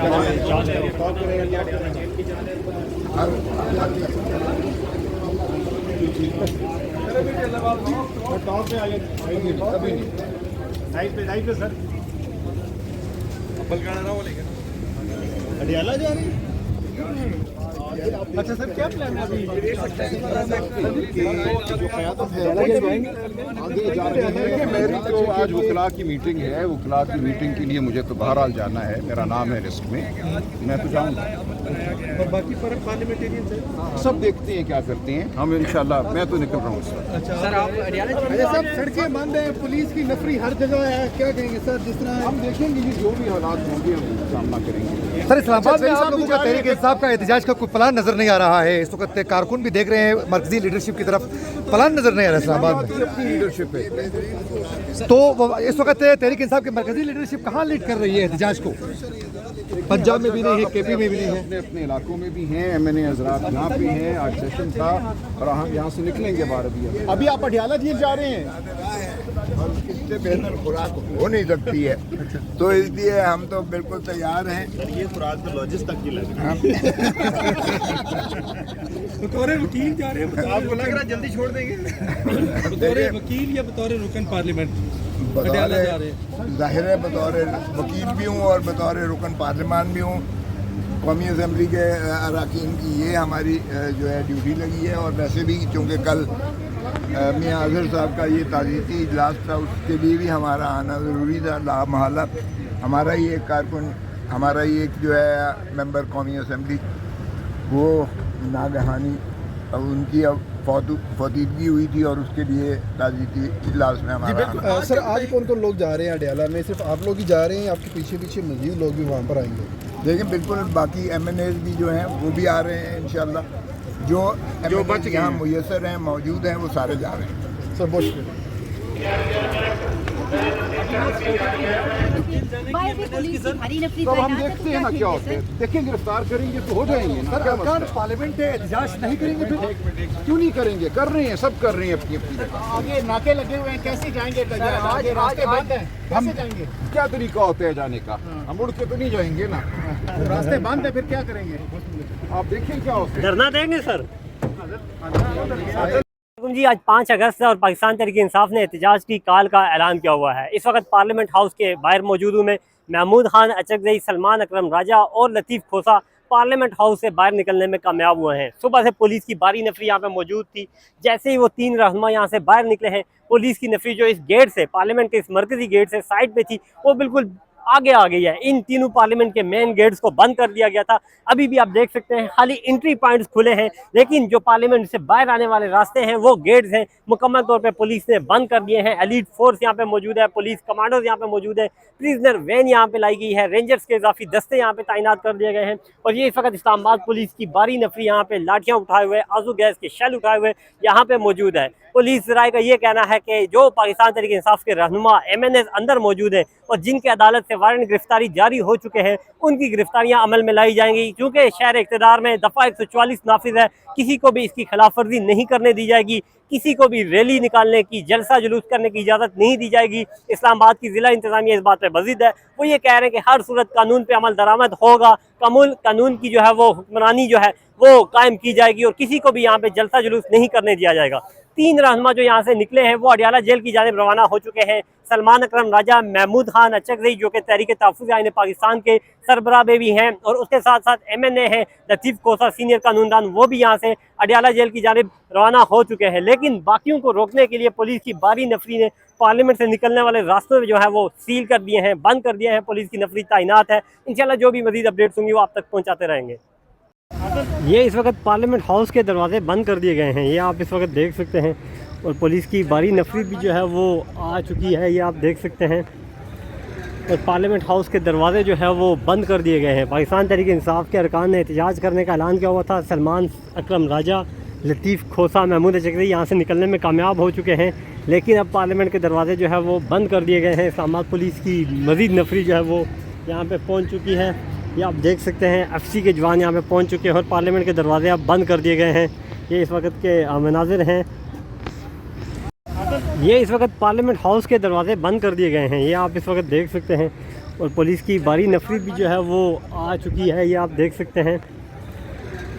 Sir Adiala जा रही है। अच्छा सर, क्या प्लान है अभी? मेरी तो आज वकला की मीटिंग है। वकला की मीटिंग के लिए मुझे तो बहरहाल जाना है, मेरा नाम है लिस्ट में, मैं तो जाऊँगा। और बाकी पार्लियामेंटेरियन सब देखते हैं क्या करते हैं, हम इंशाल्लाह मैं तो निकल रहा हूँ इस वक्त। अच्छा सर, आप सब सड़कें बंद हैं, पुलिस की नफरी हर जगह है, क्या कहेंगे सर? जिस तरह हम देखेंगे कि जो भी हालात होंगे हम सामना करेंगे। सर, इस्लामाबाद में आप लोगों का तहरीक इंसाफ का एहतजाज का कोई प्लान नजर नहीं आ रहा है। इस वक्त कारकुन भी देख रहे हैं, मरकजी लीडरशिप की तरफ प्लान नजर नहीं आ रहा इस्लामाबाद में। अपनी लीडरशिप है तो इस वक्त तहरीक इंसाफ की मरकजी लीडरशिप कहाँ लीड कर रही है एहतजाज को? पंजाब में भी नहीं है, केपी में भी नहीं है, अपने अपने इलाकों में भी हैं। MNA हजरात यहाँ भी हैं, आज सेशन था और हम यहाँ से निकलेंगे 12 अभी आप पटियाला जेल जा रहे हैं? इससे बेहतर खुराक हो नहीं सकती है, तो इसलिए हम तो बिल्कुल तैयार हैं। ये खुराक तो लॉजिस्ट तक की लगे। बतौर वकील जा रहे हैं, आपको लग रहा है जल्दी छोड़ देंगे? बतौर वकील या बतौर रुकन पार्लियामेंट पटियाला जा रहे हैं? जाहिर है बतौर वकील भी हूँ और बतौर रुकन पार्लियामान भी हूँ। कौमी असम्बली के अरकान की ये हमारी जो है ड्यूटी लगी है। और वैसे भी चूँकि कल मियाँ अजहर साहब का ये ताज़ीती इजलास था, उसके लिए भी हमारा आना ज़रूरी था। लामहला हमारा ही एक कारकुन, हमारा ही एक जो है मेंबर कौमी असम्बली, वो नागहानी उनकी अब फौतीदगी हुई थी और उसके लिए ताज़ीती इजलास में हमारा सर, आज कौन कौन लोग जा रहे हैं अडियाला में? सिर्फ आप लोग ही जा रहे हैं, आपके पीछे पीछे मज़ीद लोग भी वहाँ पर आएंगे? लेकिन बिल्कुल बाकी MNAs भी जो हैं वो भी आ रहे हैं इंशाल्लाह। जो MNAs यहाँ मुयसर हैं, मौजूद हैं, वो सारे जा रहे हैं। सर बहुत शुक्रिया। तो हम देखते हैं ना क्या होता है, देखें गिरफ्तार करेंगे तो हो जाएंगे। सरकार पार्लियामेंट में एहतजाज नहीं करेंगे फिर? क्यों नहीं करेंगे? कर रहे हैं, सब कर रहे हैं अपनी अपनी जगह। आगे नाके लगे हुए हैं, कैसे जाएंगे? आगे रास्ते बंद हैं, कैसे जाएंगे? क्या तरीका होता है जाने का? हम उड़ के तो नहीं जाएंगे ना। रास्ते बंद है, फिर क्या करेंगे? आप देखें क्या होता है। धरना देंगे सर जी। आज 5 अगस्त है और पाकिस्तान तहरीक इंसाफ ने एहतजाज की काल का ऐलान किया हुआ है। इस वक्त पार्लियामेंट हाउस के बाहर मौजूद हूँ मैं। महमूद खान अचकज़ई, सलमान अकरम राजा और लतीफ़ खोसा पार्लियामेंट हाउस से बाहर निकलने में कामयाब हुए हैं। सुबह से पुलिस की भारी नफरी यहाँ पे मौजूद थी। जैसे ही वो 3 रहनुमा यहाँ से बाहर निकले हैं, पुलिस की नफरी जो इस गेट से, पार्लियामेंट के इस मरकजी गेट से साइड पे थी, वो बिल्कुल आगे आ गई है। इन तीनों पार्लियामेंट के मेन गेट्स को बंद कर दिया गया था। अभी भी आप देख सकते हैं खाली एंट्री पॉइंट्स खुले हैं, लेकिन जो पार्लियामेंट से बाहर आने वाले रास्ते हैं वो गेट्स हैं मुकम्मल तौर पे पुलिस ने बंद कर दिए हैं। एलीट फोर्स यहाँ पे मौजूद है, पुलिस कमांडोज यहाँ पे मौजूद है, प्रिजनर वैन यहाँ पे लाई गई है, रेंजर्स के इजाफी दस्ते यहाँ पे तैनात कर दिए गए हैं। और ये इस वक्त इस्लामाबाद पुलिस की भारी नफरी यहाँ पे लाठियाँ उठाए हुए, आंसू गैस के शेल उठाए हुए यहाँ पे मौजूद है। पुलिस राय का ये कहना है कि जो पाकिस्तान तहरीक इंसाफ के रहनुमा MNAs अंदर मौजूद हैं और जिनके अदालत से वारंट गिरफ्तारी जारी हो चुके हैं, उनकी गिरफ्तारियां अमल में लाई जाएंगी। क्योंकि शहर इक़्तिदार में दफ़ा 144 नाफिज है, किसी को भी इसकी खिलाफ वर्जी नहीं करने दी जाएगी, किसी को भी रैली निकालने की, जलसा जुलूस करने की इजाज़त नहीं दी जाएगी। इस्लामाबाद की ज़िला इंतज़ामिया इस बात पर मज़ीद है, वो ये कह रहे हैं कि हर सूरत कानून पर अमल दरामद होगा, कानून की जो है वो हुक्मरानी जो है वो कायम की जाएगी और किसी को भी यहाँ पे जलसा जुलूस नहीं करने दिया जाएगा। 3 रहनुमा जो यहाँ से निकले हैं वो अडियाला जेल की जानिब रवाना हो चुके हैं। सलमान अकरम राजा, महमूद खान अचकज़ई जो कि तहरीक तहफ़्फ़ुज़ आईन पाकिस्तान के सरबराह में भी हैं, और उसके साथ साथ MNA हैं लतीफ़ खोसा सीनियर कानूनदान, वो भी यहाँ से अडियाला जेल की जानिब रवाना हो चुके हैं। लेकिन बाकियों को रोकने के लिए पुलिस की भारी नफरी ने पार्लियामेंट से निकलने वाले रास्तों में जो है वो सील कर दिए हैं, बंद कर दिए हैं। पुलिस की नफरी तैनात है। इंशाल्लाह जो भी मज़ीद अपडेट्स होंगी वो आप तक पहुँचाते रहेंगे। ये इस वक्त पार्लियामेंट हाउस के दरवाजे बंद कर दिए गए हैं, ये आप इस वक्त देख सकते हैं, और पुलिस की भारी नफरी भी जो है वो आ चुकी है, ये आप देख सकते हैं। और पार्लियामेंट हाउस के दरवाजे जो है वो बंद कर दिए गए हैं। पाकिस्तान तहरीक इंसाफ के अरकान ने एहतजाज करने का ऐलान किया हुआ था। सलमान अकरम राजा, लतीफ़ खोसा, महमूद अचकज़ई यहाँ से निकलने में कामयाब हो चुके हैं, लेकिन अब पार्लियामेंट के दरवाजे जो है वो बंद कर दिए गए हैं। इस्लामाबाद पुलिस की मज़ीद नफरी जो है वो यहाँ पर पहुँच चुकी है। ये आप देख सकते हैं FC के जवान यहाँ पे पहुँच चुके हैं और पार्लियामेंट के दरवाजे अब बंद कर दिए गए हैं। ये इस वक्त के मनाजिर हैं। ये इस वक्त पार्लियामेंट हाउस के दरवाजे बंद कर दिए गए हैं, ये आप इस वक्त देख सकते हैं, और पुलिस की भारी नफरी भी जो है वो आ चुकी है, ये आप देख सकते हैं।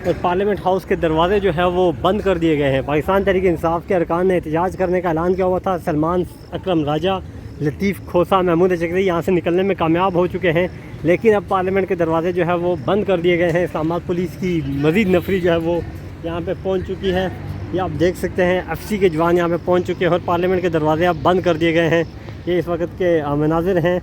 और पार्लियामेंट हाउस के दरवाज़े जो है वो बंद कर दिए गए हैं। पाकिस्तान तहरीक इंसाफ के अरकान ने एहतजाज करने का ऐलान किया हुआ था। सलमान अकरम राजा, लतीफ़ खोसा, महमूद अचकज़ई यहाँ से निकलने में कामयाब हो चुके हैं, लेकिन अब पार्लियामेंट के दरवाज़े जो है वो बंद कर दिए गए हैं। इस्लामाबाद पुलिस की मज़ीद नफरी जो है वो यहाँ पे पहुँच चुकी है। ये आप देख सकते हैं एफसी के जवान यहाँ पे पहुँच चुके हैं और पार्लियामेंट के दरवाज़े अब बंद कर दिए गए हैं। ये इस वक्त के मनाज़िर हैं।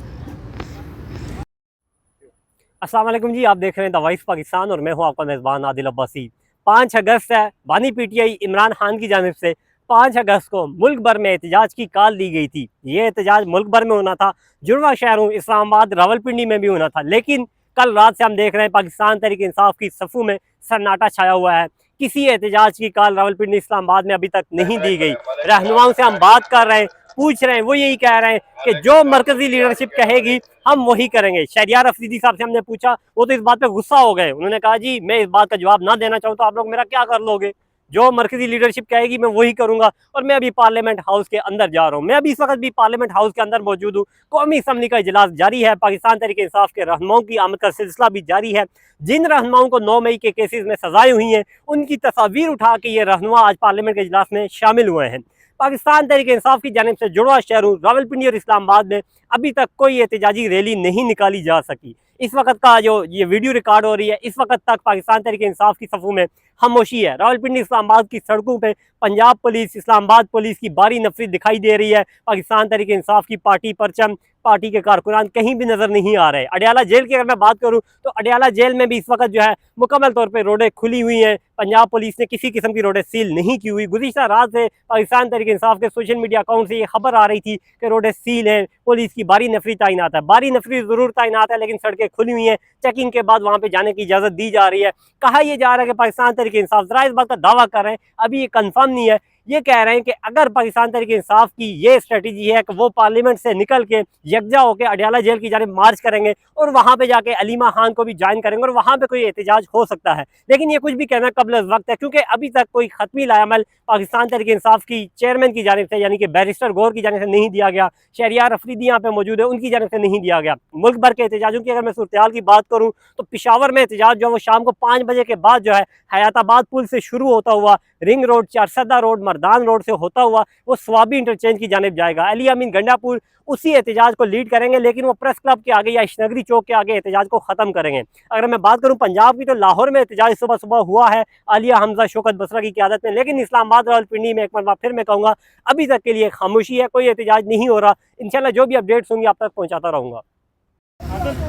अस्सलाम वालेकुम जी, आप देख रहे हैं द वॉइस पाकिस्तान और मैं हूँ आपका मेज़बान आदिल अब्बासी। 5 अगस्त है, बानी पीटीआई इमरान खान की जानिब से 5 अगस्त को मुल्क भर में एहतजाज की कॉल दी गई थी। ये एहतजाज मुल्क भर में होना था, जुड़वा शहरों इस्लामाबाद, रावलपिंडी में भी होना था, लेकिन कल रात से हम देख रहे हैं पाकिस्तान तहरीक इंसाफ की सफ़ों में सन्नाटा छाया हुआ है। किसी एहतजाज की कॉल रावलपिंडी इस्लामाबाद में अभी तक नहीं दी गई। रहनुमाओं से हम बात कर रहे हैं, पूछ रहे हैं, वो यही कह रहे हैं कि जो मरकजी लीडरशिप कहेगी हम वही करेंगे। शहरियार अफरीदी साहब से हमने पूछा, वो तो इस बात पे गुस्सा हो गए। उन्होंने कहा जी मैं इस बात का जवाब ना देना चाहूँ तो आप लोग मेरा क्या कर लोगे, जो मरकजी लीडरशिप कहेगी मैं वही करूंगा। और मैं अभी पार्लियामेंट हाउस के अंदर जा रहा हूँ, मैं अभी इस वक्त भी पार्लियामेंट हाउस के अंदर मौजूद हूँ। कौमी असम्बली का इजलास जारी है, पाकिस्तान तहरीक इंसाफ के रहनुमाओं की आमद का सिलसिला भी जारी है। जिन रहनुमाओं को 9 मई के केसेस में सजाएं हुई हैं उनकी तस्वीर उठा के ये रहनुमा आज पार्लियामेंट के इजलास में शामिल हुए हैं। पाकिस्तान तहरीक इंसाफ की जानिब से जुड़वा शहरों रावलपिंडी और इस्लामाबाद में अभी तक कोई एहतजाजी रैली नहीं निकाली जा सकी। इस वक्त का जो ये वीडियो रिकॉर्ड हो रही है, इस वक्त तक पाकिस्तान तहरीक इंसाफ की सफ़ों में खामोशी है। रावलपिंडी इस्लामाबाद की सड़कों पे पंजाब पुलिस, इस्लामाबाद पुलिस की भारी नफरी दिखाई दे रही है। पाकिस्तान तहरीक इंसाफ की पार्टी परचम, पार्टी के कारकुनान कहीं भी नज़र नहीं आ रहे। अडयाला जेल की अगर मैं बात करूं तो अडयाला जेल में भी इस वक्त जो है मुकम्मल तौर पे रोडें खुली हुई हैं। पंजाब पुलिस ने किसी किस्म की रोडें सील नहीं की हुई। गुज़िश्ता रात से पाकिस्तान तहरीक इंसाफ के सोशल मीडिया अकाउंट से ये खबर आ रही थी कि रोडें सील हैं, पुलिस की भारी नफरी तैनात है। भारी नफरी ज़रूर तैनात है, लेकिन सड़कें खुली हुई हैं, चेकिंग के बाद वहाँ पर जाने की इजाज़त दी जा रही है। कहा यह जा रहा है कि पाकिस्तान तहरीक इंसाफ ज़रा इस बात का दावा कर रहे हैं, अभी ये कन्फर्म नहीं है। ये कह रहे हैं कि अगर पाकिस्तान तहरीक इंसाफ की ये स्ट्रेटजी है कि वो पार्लियामेंट से निकल के यकजा होकर अडयाला जेल की जानिब मार्च करेंगे और वहाँ पे जाके अलीमा खान को भी ज्वाइन करेंगे और वहाँ पे कोई एहतजाज हो सकता है। लेकिन ये कुछ भी कहना कबल वक्त है, क्योंकि अभी तक कोई खत्मी लायामल पाकिस्तान तहरीक इंसाफ की चेयरमैन की जानिब से यानी कि बैरिस्टर गौर की जानिब से नहीं दिया गया। शहरियार अफरीदी यहाँ पे मौजूद है, उनकी जानिब से नहीं दिया गया। मुल्क भर के एहतजाजों की अगर मैं सूरत की बात करूँ तो पेशावर में एहतजाज जो है वो शाम को 5 बजे के बाद जो है हयाताबाद पुल से शुरू होता हुआ ring road, Charsadda road, Mardan road से होता हुआ वो स्वाबी इंटरचेंज की जानिब जाएगा। अली अमीन गंडापुर उसी एहतजाज को लीड करेंगे, लेकिन वो प्रेस क्लब के आगे या इशनगरी चौक के आगे एहतजाज को ख़त्म करेंगे। अगर मैं बात करूं पंजाब की तो लाहौर में एहतजाज सुबह सुबह हुआ है आलिया हमजा शौकत बसरा की क़यादत में, लेकिन इस्लामाबाद रावलपिंडी में एक मरतबा फिर मैं कहूँगा अभी तक के लिए खामोशी है, कोई एहतजाज नहीं हो रहा। इंशाल्लाह जो भी अपडेट्स होंगी आप तक पहुँचाता रहूँगा।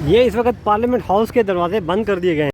ये इस वक्त पार्लियामेंट हाउस के दरवाजे बंद कर दिए गए हैं।